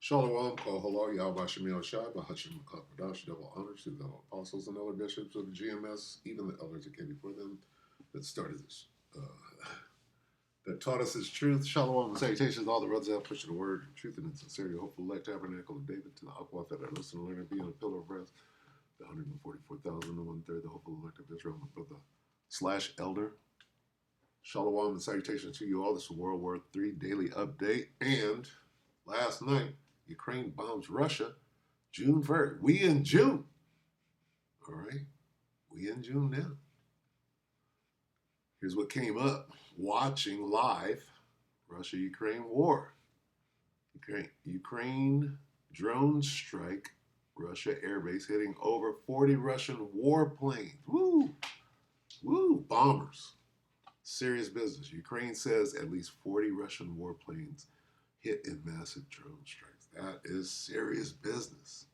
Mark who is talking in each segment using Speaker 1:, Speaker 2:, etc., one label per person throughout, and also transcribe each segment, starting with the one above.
Speaker 1: Shalom, Kohala, Yahweh Shemil Shai, Bahashim Makapadash, double honors to the apostles and elder bishops of the GMS, even the elders that came before them that started this, that taught us this truth. Shalom and salutations to all the brothers that pushing the word, truth and sincerity, hopeful elect tabernacle of David, to the Aquath that are listening, learn, and be on a pillar of breath, the 144,000 and 1/3, the hopeful elect of Israel, my brother / elder. Shalom and salutations to you all. This is World War III Daily Update. And last night, Ukraine bombs Russia, June 1st. We in June. All right. We in June now. Here's what came up. Watching live Russia-Ukraine war. Ukraine drone strike Russia airbase hitting over 40 Russian warplanes. Woo! Woo! Bombers. Serious business. Ukraine says at least 40 Russian warplanes hit in massive drone strikes. That is serious business.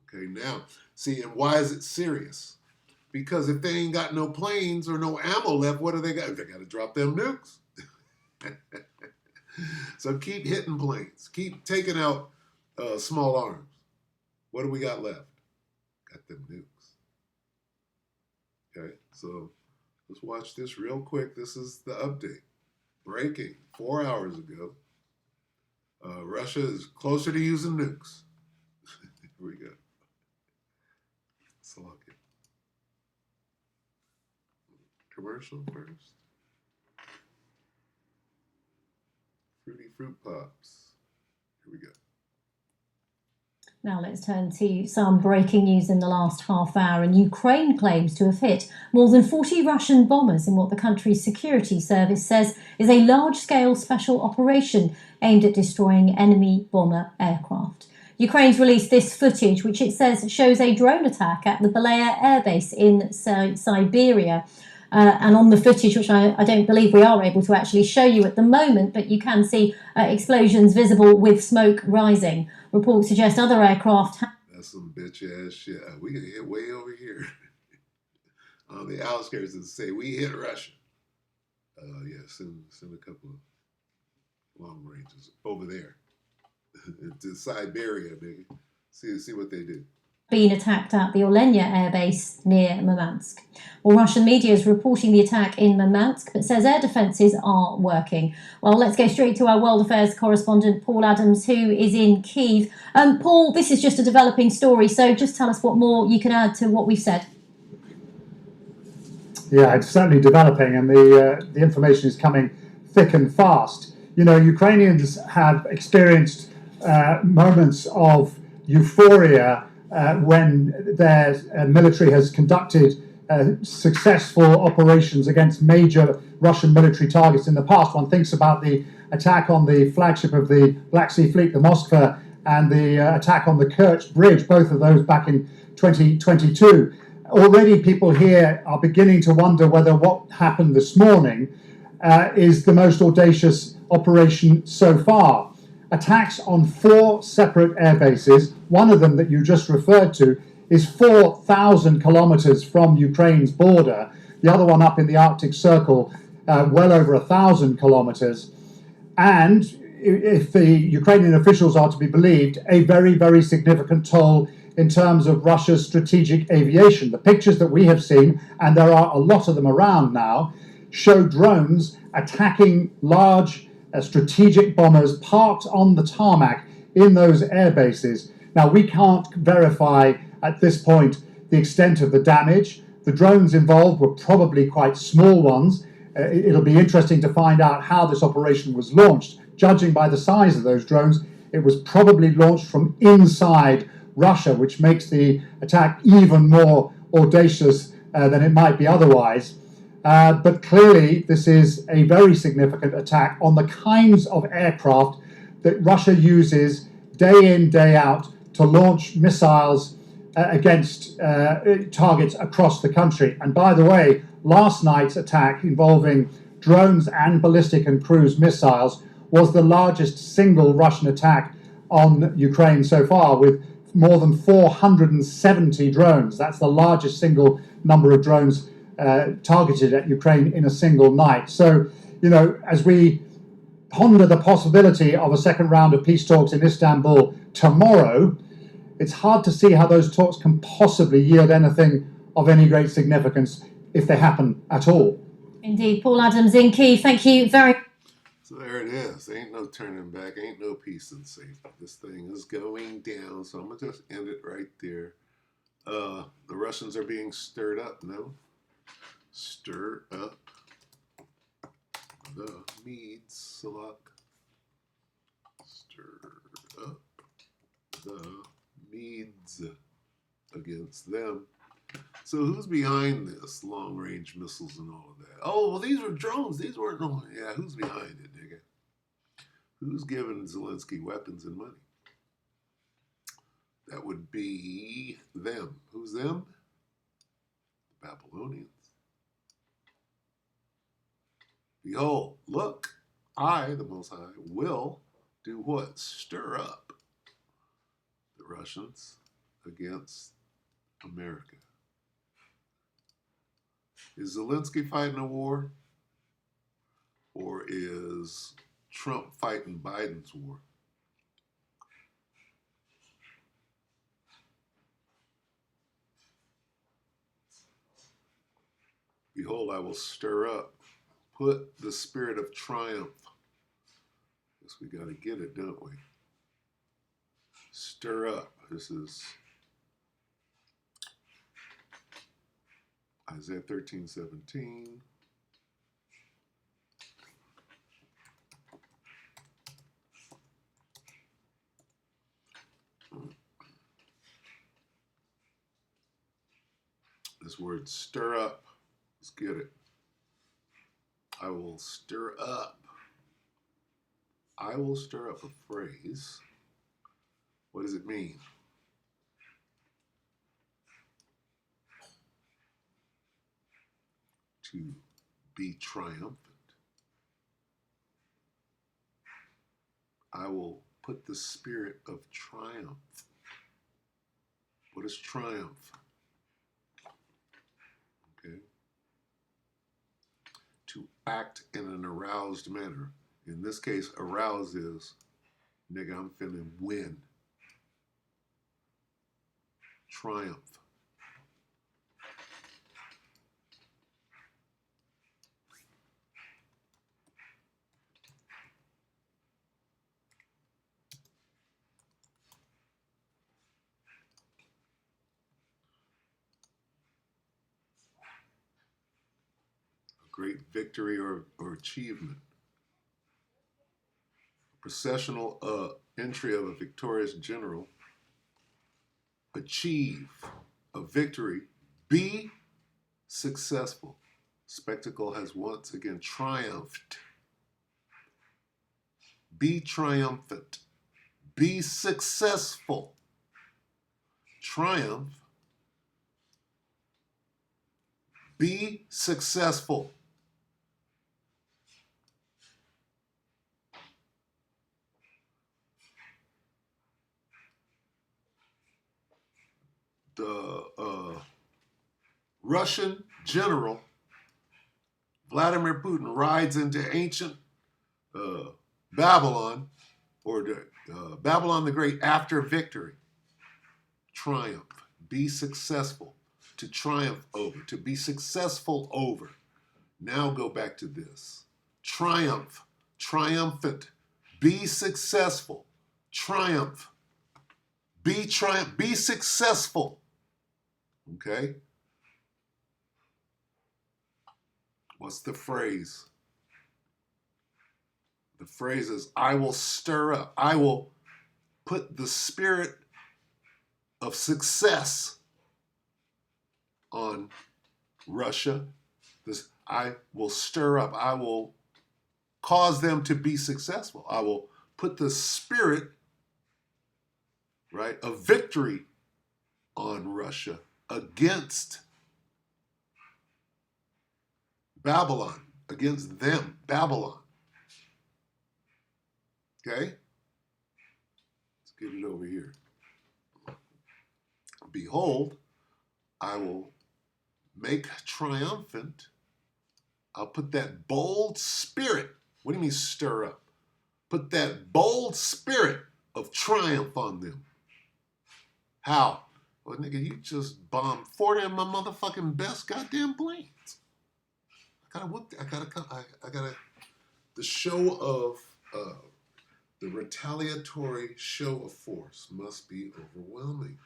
Speaker 1: Okay, now, see, and why is it serious? Because if they ain't got no planes or no ammo left, what do they got? They got to drop them nukes. So keep hitting planes. Keep taking out small arms. What do we got left? Got them nukes. Okay, so let's watch this real quick. This is the update. Breaking 4 hours ago. Russia is closer to using nukes. Here we go. Slock it. Commercial first. Fruity Fruit Pops. Here we go.
Speaker 2: Now let's turn to some breaking news in the last half hour. And Ukraine claims to have hit more than 40 Russian bombers in what the country's security service says is a large-scale special operation aimed at destroying enemy bomber aircraft. Ukraine's released this footage, which it says shows a drone attack at the Belaya Air Base in Siberia. And on the footage, which I don't believe we are able to actually show you at the moment, but you can see explosions visible with smoke rising. Reports suggest other aircraft...
Speaker 1: That's some bitch-ass shit. We can hit way over here. On the outskirts and say, we hit Russia. Yeah, send a couple of long ranges over there. To Siberia, nigga. See what they do.
Speaker 2: Been attacked at the Olenya air base near Murmansk. Well, Russian media is reporting the attack in Murmansk, but says air defences are working. Well, let's go straight to our world affairs correspondent, Paul Adams, who is in Kyiv. Paul, this is just a developing story, so just tell us what more you can add to what we've said.
Speaker 3: Yeah, it's certainly developing, and the information is coming thick and fast. You know, Ukrainians have experienced moments of euphoria when their military has conducted successful operations against major Russian military targets in the past. One thinks about the attack on the flagship of the Black Sea Fleet, the Moskva, and the attack on the Kerch Bridge, both of those back in 2022. Already people here are beginning to wonder whether what happened this morning is the most audacious operation so far. Attacks on 4 separate air bases. One of them that you just referred to is 4,000 kilometers from Ukraine's border. The other one up in the Arctic Circle, well over 1,000 kilometers. And if the Ukrainian officials are to be believed, a very, very significant toll in terms of Russia's strategic aviation. The pictures that we have seen, and there are a lot of them around now, show drones attacking large strategic bombers parked on the tarmac in those air bases. Now, we can't verify at this point the extent of the damage. The drones involved were probably quite small ones. It'll be interesting to find out how this operation was launched. Judging by the size of those drones, it was probably launched from inside Russia, which makes the attack even more audacious than it might be otherwise. But clearly, this is a very significant attack on the kinds of aircraft that Russia uses day in, day out to launch missiles against targets across the country. And by the way, last night's attack involving drones and ballistic and cruise missiles was the largest single Russian attack on Ukraine so far, with more than 470 drones. That's the largest single number of drones targeted at Ukraine in a single night. So, you know, as we ponder the possibility of a second round of peace talks in Istanbul tomorrow, it's hard to see how those talks can possibly yield anything of any great significance if they happen at all.
Speaker 2: Indeed, Paul Adams in Kyiv, thank you very much.
Speaker 1: So there it is. Ain't no turning back. Ain't no peace and safety. This thing is going down. So I'm going to just end it right there. The Russians are being stirred up, no? Stir up the Medes, Salak. Stir up the Medes against them. So who's behind this long-range missiles and all of that? Oh, well, these were drones. These weren't no. Yeah, who's behind it, nigga? Who's giving Zelensky weapons and money? That would be them. Who's them? The Babylonians. Behold, look, I, the Most High, will do what? Stir up the Russians against America. Is Zelensky fighting a war? Or is Trump fighting Biden's war? Behold, I will stir up, put the spirit of triumph. Guess we got to get it, don't we? Stir up. This is Isaiah 13:17. This word stir up. Let's get it. I will stir up. I will stir up a phrase. What does it mean? To be triumphant. I will put the spirit of triumph. What is triumph? Okay. To act in an aroused manner. In this case, aroused is, nigga, I'm finna win. Triumph. Great victory or achievement. Processional entry of a victorious general. Achieve a victory. Be successful. Spectacle has once again triumphed. Be triumphant. Be successful. Triumph. Be successful. The Russian general Vladimir Putin rides into ancient Babylon, or Babylon the Great after victory. Triumph. Be successful. To triumph over. To be successful over. Now go back to this. Triumph. Triumphant. Be successful. Triumph. Be successful. Okay? What's the phrase? The phrase is, I will stir up. I will put the spirit of success on Russia. I will stir up. I will cause them to be successful. I will put the spirit, right, of victory on Russia against Babylon, against them, Babylon. Okay? Let's get it over here. Behold, I will make triumphant. I'll put that bold spirit. What do you mean stir up? Put that bold spirit of triumph on them. How? Well, nigga, you just bombed 40 of my motherfucking best goddamn planes. The show of, the retaliatory show of force must be overwhelming.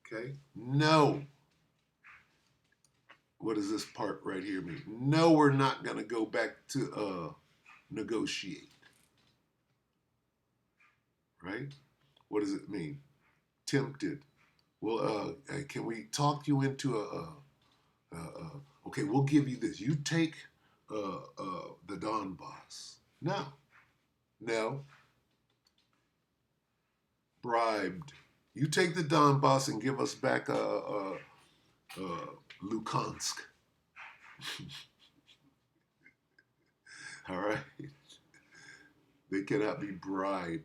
Speaker 1: Okay? No. What does this part right here mean? No, we're not going to go back to negotiate. Right? What does it mean? Tempted. Well, can we talk you into okay, we'll give you this. You take the Donbass. No. Bribed. You take the Donbass and give us back Lukansk. All right? They cannot be bribed.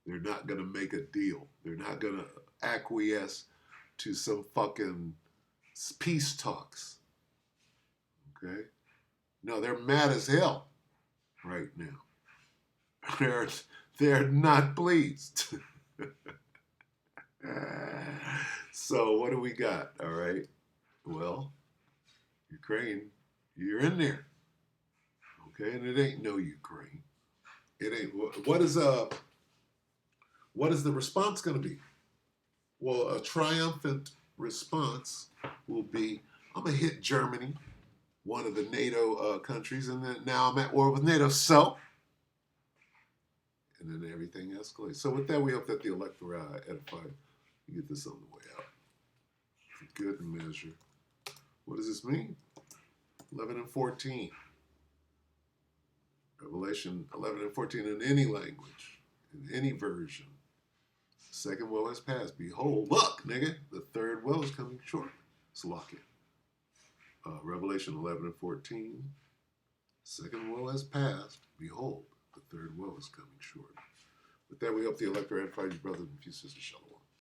Speaker 1: They're not going to make a deal. They're not going to acquiesce to some fucking peace talks. Okay? No, they're mad as hell right now. They're not pleased. So what do we got? All right. Well, Ukraine, you're in there. Okay, and it ain't no Ukraine. It ain't. What is the response going to be? Well, a triumphant response will be, I'm gonna hit Germany, one of the NATO countries, and then now I'm at war with NATO. So, and then everything escalates. So with that, we hope that the electorate edified. You get this on the way out. For good measure. What does this mean? 11 and 14. Revelation 11 and 14 in any language, in any version. Second woe has passed. Behold, look, nigga, the third woe is coming short. Let's lock it. Revelation 11 and 14. Second woe has passed. Behold, the third woe is coming short. With that, we hope the electorate edified you, brothers and few sisters. Shalom.